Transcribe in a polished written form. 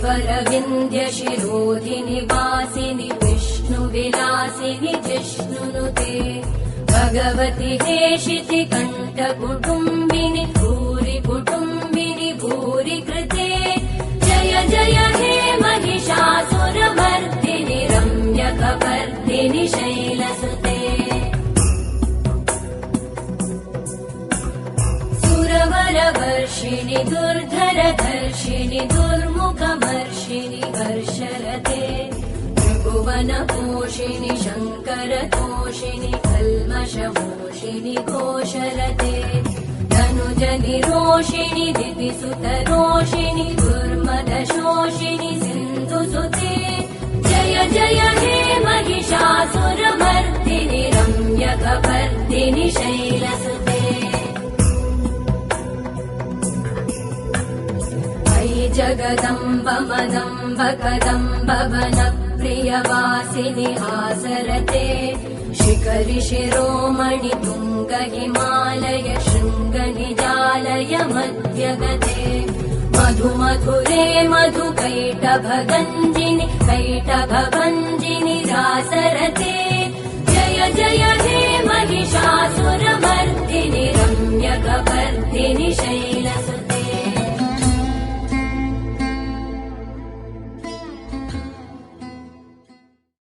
श्रीवरविन्द्यशिरोधिनि वासिनि विष्णुविलासिनि जिष्णुनुते भगवति हेशिति कण्ठकुटुम्बिनि भूरि कुटुम्बिनि भूरि कृते जय जय हे महिषासुरमर्दिनि रम्यकपर्दिनि शैलसुते सुरवरवर्षिणि दुर्धरधर्षिणि दुर्मुखमर्षिणि हर्षरते त्रिभुवनपोषिणि शङ्करतोषिणि कल्मषमोषिणि घोषरते धनुजनिरोषिणि दितिसुतरोषिणि दुर्मदशोषिणि सिन्धुसुते जय जय हे महिषासुरमर्दिनि रम्यकपर्दिनि शैलसुते जगदम्ब मदम्ब कदम्ब वनप्रियवासिनि आसरते शिखरि शिरोमणि तुङ्ग हिमालय शृङ्गनिजालय मध्यगते मधु मधुरे मधुकैटभगञ्जिनि कैटभभञ्जिनि रासरते जय जय हे महिषासुरमर्दिनि रम्यकपर्दिनि शैलसुते